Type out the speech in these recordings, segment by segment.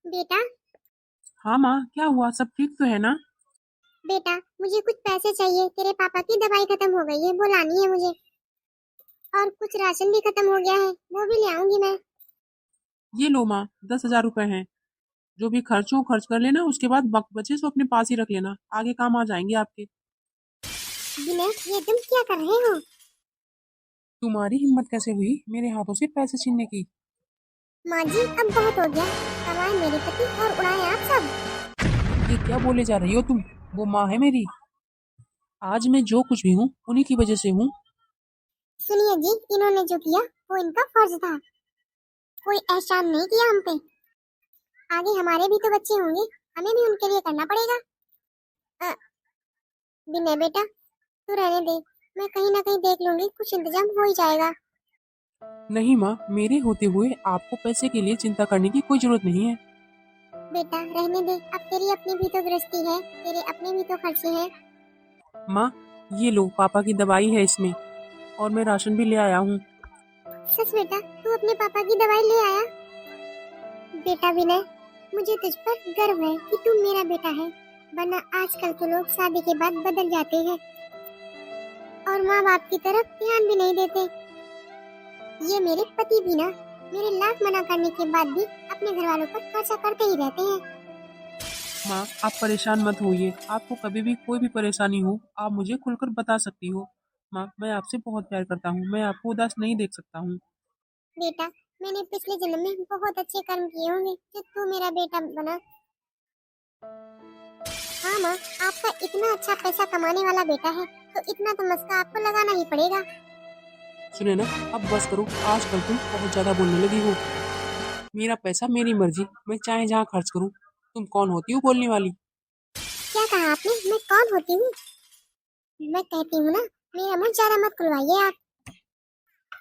बेटा। हाँ माँ, क्या हुआ? सब ठीक तो है ना? बेटा मुझे कुछ पैसे चाहिए, तेरे पापा की दवाई खत्म हो गई है, वो लानी है मुझे। और कुछ राशन भी खत्म हो गया है, वो भी ले आऊंगी मैं। ये लो माँ, 10,000 रुपए हैं। जो भी खर्च हो खर्च कर लेना, उसके बाद बचे सो अपने पास ही रख लेना, आगे काम आ जाएंगे आपके। विनय, ये तुम क्या कर रहे हो? तुम्हारी हिम्मत कैसे हुई मेरे हाथों से पैसे छीनने की? माँ जी, अब बहुत हो गया। कमाए मेरे पति और उड़ाए आप सब। ये क्या बोले जा रही हो तुम? वो माँ है मेरी। आज मैं जो कुछ भी हूँ उन्हीं की वजह से हूँ। सुनिए जी, इन्होंने जो किया वो इनका फर्ज था। कोई एहसान नहीं किया हम पे। आगे हमारे भी तो बच्चे होंगे, हमें भी उनके लिए करना पड़ेगा। अ, विनय बेटा, तू रहने दे। मैं कहीं ना कहीं देख लूंगी, कुछ इंतजाम हो ही जाएगा। नहीं माँ, मेरे होते हुए आपको पैसे के लिए चिंता करने की कोई जरूरत नहीं है। बेटा रहने दे, अब तेरी अपनी भी तो गृहस्थी है, तेरे अपने भी तो खर्चे हैं। माँ, ये लो, पापा की दवाई है इसमें, और मैं राशन भी ले आया हूँ। सच बेटा, तू अपने पापा की दवाई ले आया? बेटा विनय, मुझे तुझ पर गर्व है कि तू मेरा बेटा है। वरना आजकल तो लोग शादी के बाद बदल जाते हैं और माँ बाप की तरफ ध्यान भी नहीं देते। ये मेरे पति भी ना, मेरे लाख मना करने के बाद भी अपने घर वालों पर खर्चा करते ही रहते हैं। माँ, आप परेशान मत होइए। आपको कभी भी कोई भी परेशानी हो, आप मुझे खुलकर बता सकती हो। माँ, मैं आपसे बहुत प्यार करता हूँ, मैं आपको उदास नहीं देख सकता हूँ। बेटा, मैंने पिछले जन्म में बहुत अच्छे कर्म किए होंगे जो तू मेरा बेटा बना। हाँ माँ, आपका इतना अच्छा पैसा कमाने वाला बेटा है तो इतना तो मस्का आपको लगाना ही पड़ेगा। सुने ना, अब बस करो। आजकल तुम बहुत ज्यादा बोलने लगी हो। मेरा पैसा मेरी मर्जी, मैं चाहे जहाँ खर्च करूँ। तुम कौन होती हो बोलने वाली? क्या कहा आपने? मैं कौन होती हूँ? मैं कहती हूँ ना, मेरा मुंह ज्यादा मत खुलवाइए आप।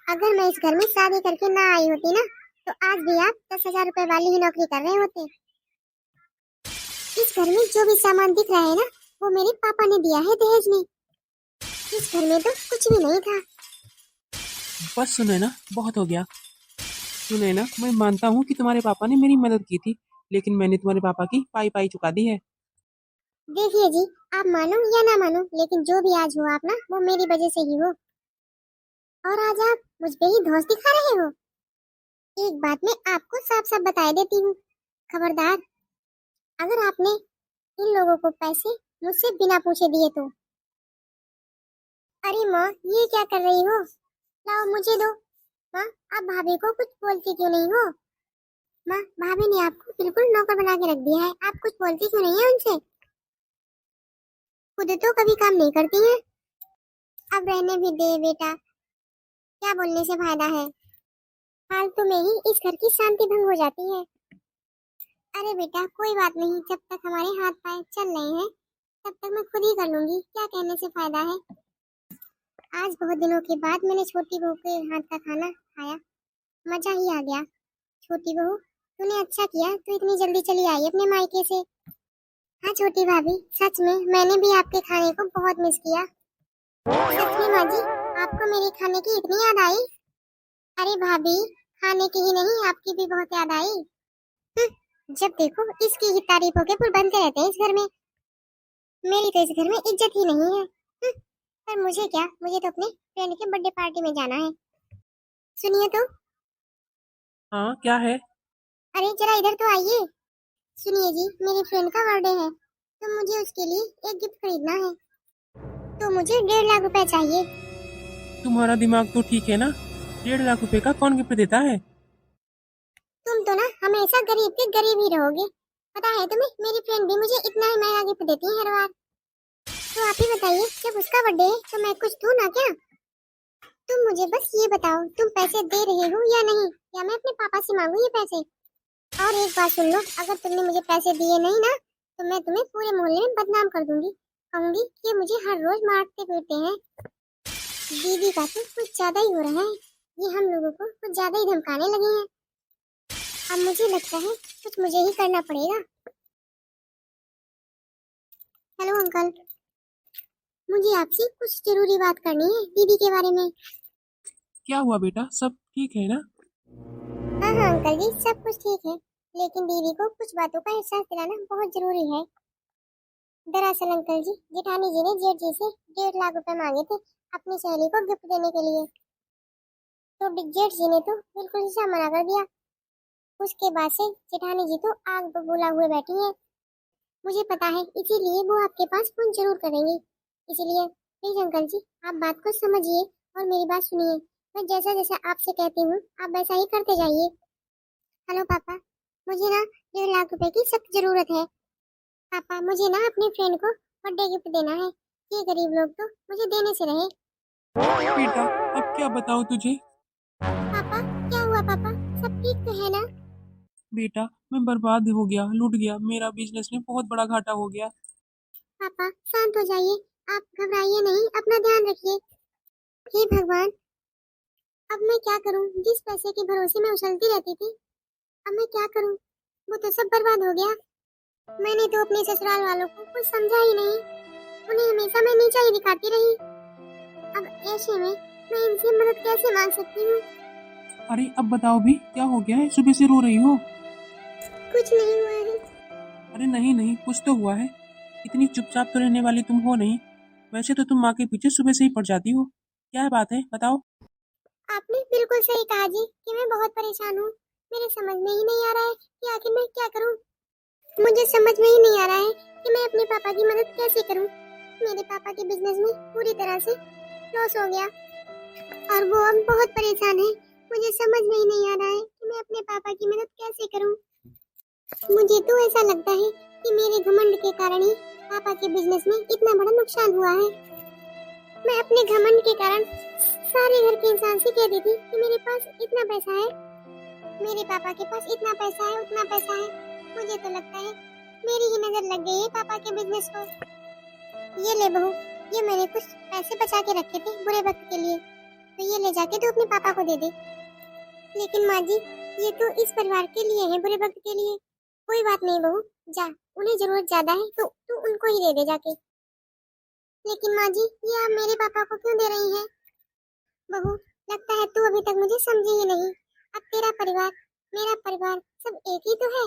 अगर मैं इस घर में शादी करके ना आई होती ना, तो आज भी आप 10,000 रुपए वाली ही नौकरी कर रहे होते। इस घर में जो भी सामान दिख रहा है ना, वो मेरे पापा ने दिया है दहेज में। इस घर में तो कुछ भी नहीं था। बस सुने ना, बहुत हो गया। सुने ना, मैं मानता हूँ कि तुम्हारे पापा ने मेरी मदद की थी, लेकिन मैंने तुम्हारे पापा की पाई पाई चुका दी है। देखिए जी, आप मानो या ना मानो, लेकिन जो भी आज हो आप ना, वो मेरी वजह से ही हो। और आज आप मुझ पे ही धौंस दिखा रहे हो। एक बात मैं आपको साफ साफ बता देती हूँ, खबरदार। अगर आपने इन लोगों को पैसे मुझसे बिना पूछे दिए तो। अरे माँ, ये क्या कर रही हो? लाओ मुझे दो। माँ, आप भाभी को कुछ बोलती क्यों नहीं हो? माँ, भाभी ने आपको बिल्कुल नौकर बना के रख दिया है, आप कुछ बोलती क्यों नहीं है उनसे? खुद तो कभी काम नहीं करती हैं। अब रहने भी दे बेटा, क्या बोलने से फायदा है? फालतू में ही इस घर की शांति भंग हो जाती है। अरे बेटा कोई बात नहीं, जब तक हमारे हाथ पैर चल रहे हैं तब तक मैं खुद ही कर लूंगी, क्या कहने से फायदा है। आज बहुत दिनों के बाद मैंने छोटी बहू के हाथ का खाना खाया, मजा ही आ गया। छोटी बहू, तूने अच्छा किया, तू इतनी जल्दी चली आई अपने मायके से। हाँ छोटी भाभी, सच में मैंने भी आपके खाने को बहुत मिस किया। सच में माँ जी, आपको मेरे खाने की इतनी याद आई? अरे भाभी, खाने की ही नहीं, आपकी भी बहुत याद आई। जब देखो इसकी ही तारीफों के पुल बनते रहते हैं इस घर में। मेरी तो इस घर में इज्जत ही नहीं है। पर मुझे क्या, मुझे तो अपने फ्रेंड के बर्थडे पार्टी में जाना है। सुनिए तो। हाँ, क्या है? अरे जरा इधर तो आइए। सुनिए जी, मेरी फ्रेंड का बर्थडे है तो मुझे उसके लिए एक गिफ्ट खरीदना है। तो मुझे 1.5 लाख रुपए चाहिए। तुम्हारा दिमाग तो ठीक है ना? 1.5 लाख रुपए का कौन गिफ्ट देता है? तुम तो ना हमेशा गरीब के गरीब ही रहोगे। पता है तुम्हें, मेरी फ्रेंड भी मुझे इतना ही महंगा गिफ्ट देती है हर बार। तो आप ही बताइए, जब उसका बर्थडे है तो मैं कुछ दूं ना क्या? तुम मुझे बस ये बताओ, तुम पैसे दे रहे हो या नहीं, या मैं अपने पापा से मांगू ये पैसे? और एक बात सुन लो, अगर तुमने मुझे पैसे दिए नहीं ना, तो मैं तुम्हें पूरे मोहल्ले में बदनाम कर दूंगी। कहूंगी कि ये मुझे हर रोज मारते पीटते हैं। दीदी का तो कुछ ज्यादा ही हो रहा है, ये हम लोगों को कुछ ज्यादा ही धमकाने लगे हैं। अब मुझे लगता है कुछ मुझे ही करना पड़ेगा। हेलो अंकल, मुझे आपसे कुछ जरूरी बात करनी है दीदी के बारे में। क्या हुआ बेटा, सब ठीक है ना? हाँ हाँ अंकल जी, सब कुछ ठीक है, लेकिन दीदी को कुछ बातों का एहसास दिलाना बहुत जरूरी है। दरअसल अंकल जी, जेठानी जी ने जेठ जी से 1.5 लाख रुपए मांगे थे अपनी सहेली को गिफ्ट देने के लिए। तो जेठ जी ने तो बिल्कुल ही सा मना कर दिया। उसके बाद से जेठानी जी तो आग बबूला हुए बैठी हैं। मुझे पता है, इसीलिए वो आपके पास फोन जरूर करेंगी। इसलिए प्लीज अंकल जी, आप बात को समझिए और मेरी बात सुनिए। मैं जैसा जैसा आपसे कहती हूँ आप वैसा ही करते जाइए। हेलो पापा, मुझे ना 1.5 लाख रुपए की सख्त जरूरत है। पापा, मुझे ना अपने फ्रेंड को बर्थडे गिफ्ट देना है। ये गरीब लोग तो मुझे देने से रहे। बेटा, अब क्या बताऊं तुझे। पापा, क्या हुआ पापा? सब ठीक तो है ना? बेटा, मैं बर्बाद हो गया, लूट गया, मेरा बिजनेस में बहुत बड़ा घाटा हो गया। पापा शांत हो जाइए, आप घबराइए नहीं, अपना ध्यान रखिए। हे भगवान, अब मैं क्या करूं? जिस पैसे के भरोसे मैं उछलती रहती थी, अब मैं क्या करूं? वो तो सब बर्बाद हो गया। मैंने तो अपने ससुराल वालों को कुछ समझा ही नहीं, उन्हें हमेशा मैं नीचा ही दिखाती रही। अब ऐसे में मैं इनसे मदद कैसे मांग सकती हूँ? अरे अब बताओ भी, क्या हो गया है? सुबह से रो रही हो। कुछ नहीं हुआ है। अरे नहीं नहीं, कुछ तो हुआ है। इतनी चुपचाप तो रहने वाली तुम हो नहीं। वैसे तो तुम माँ के पीछे सुबह से ही पड़ जाती हो। क्या बात है, बताओ। आपने बिल्कुल सही कहा जी कि मैं बहुत परेशान हूँ। मेरे समझ में ही नहीं आ रहा है कि आखिर मैं क्या करूँ। मुझे समझ में ही नहीं आ रहा है कि मैं अपने पापा की मदद कैसे करूँ। मेरे पापा के बिजनेस में पूरी तरह से लॉस हो गया और वो अब बहुत परेशान है। मुझे समझ में ही नहीं आ रहा है कि मैं अपने पापा की मदद कैसे करूं। मुझे तो ऐसा लगता है कि मेरे घमंड के कारण ही पापा के बिजनेस में इतना बड़ा नुकसान हुआ है। मैं अपने घमंड के कारण सारे घर के इंसान से कहती थी कि मेरे पास इतना पैसा है, मेरे पापा के पास इतना पैसा है, उतना पैसा है। मुझे तो लगता है मेरी ही नजर लग गई है पापा के बिजनेस को। ये ले बहू, ये मैंने कुछ पैसे बचा के रखे थे बुरे वक्त के लिए, तो ये ले जाके तू अपने पापा को दे दे। लेकिन माँ जी, ये तो इस परिवार के लिए है, बुरे वक्त के लिए। कोई बात नहीं बहू, जा, उन्हें जरूरत ज्यादा है तो तू उनको ही दे दे जाके। लेकिन माँ जी, ये आप मेरे पापा को क्यों दे रही हैं? बहू, लगता है तू अभी तक मुझे समझी ही नहीं। अब तेरा परिवार, मेरा परिवार सब एक ही तो है।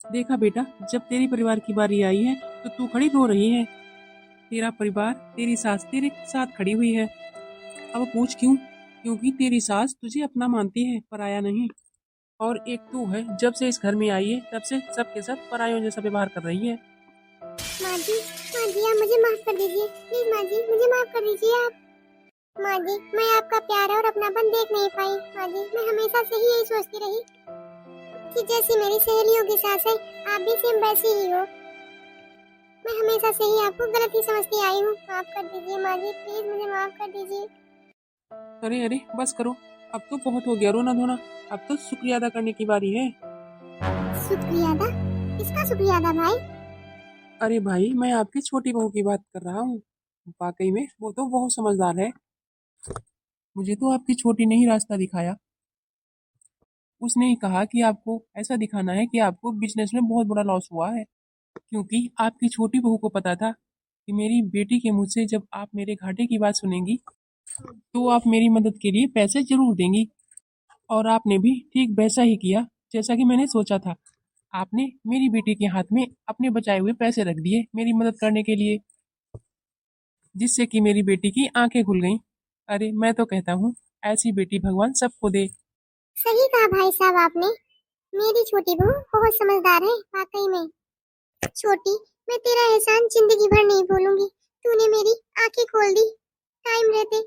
देखा बेटा, जब तेरी परिवार की बारी आई है तो तू खड़ी रो रही है। तेरा परिवार, तेरी सास तेरे साथ खड़ी हुई है। अब पूछ क्यों? क्योंकि तेरी सास तुझे अपना मानती है, पराया नहीं। और एक तू है, जब से इस घर में आई है तब से सबके सब परायों जैसा व्यवहार कर रही है। माँ जी, माँ जी, आप मुझे माफ कर दीजिए प्लीज। माँ जी, मुझे माफ कर दीजिए आप। माँ जी, मैं आपका प्यार और अपनापन देख नहीं पाई। माँ जी, मैं हमेशा से ही यही सोचती रही कि जैसी मेरी सहेलियों की सास है, आप भी सेम वैसी ही हो। मैं हमेशा से ही आपको गलत ही समझती आई हूँ। माफ कर दीजिए माँ जी, प्लीज मुझे माफ कर दीजिए। अरे अरे, बस करो। अब तो बहुत हो गया रोना धोना। अब तो शुक्रिया अदा करने की बारी है। शुक्रिया अदा? किसका शुक्रिया अदा भाई? अरे भाई, मैं आपकी छोटी बहू की बात कर रहा हूँ। वाकई में वो तो बहुत समझदार है। मुझे तो आपकी छोटी ने ही रास्ता दिखाया। उसने ही कहा कि आपको ऐसा दिखाना है कि आपको बिजनेस में बहुत बड़ा लॉस हुआ है। क्योंकि आपकी छोटी बहू को पता था कि मेरी बेटी के मुंह से जब आप मेरे घाटे की बात सुनेंगी तो आप मेरी मदद के लिए पैसे जरूर देंगी। और आपने भी ठीक वैसा ही किया जैसा कि मैंने सोचा था। आपने मेरी बेटी के हाथ में अपने बचाए हुए पैसे रख दिए मेरी मदद करने के लिए, जिससे कि मेरी बेटी की आंखें खुल गईं। अरे मैं तो कहता हूँ, ऐसी बेटी भगवान सबको दे। सही कहा भाई साहब आपने। मेरी छोटी बहू बहुत समझदार है वाकई में। छोटी, मैं तेरा एहसान जिंदगी भर नहीं भूलूंगी। तूने मेरी आंखें खोल दी। टाइम रहते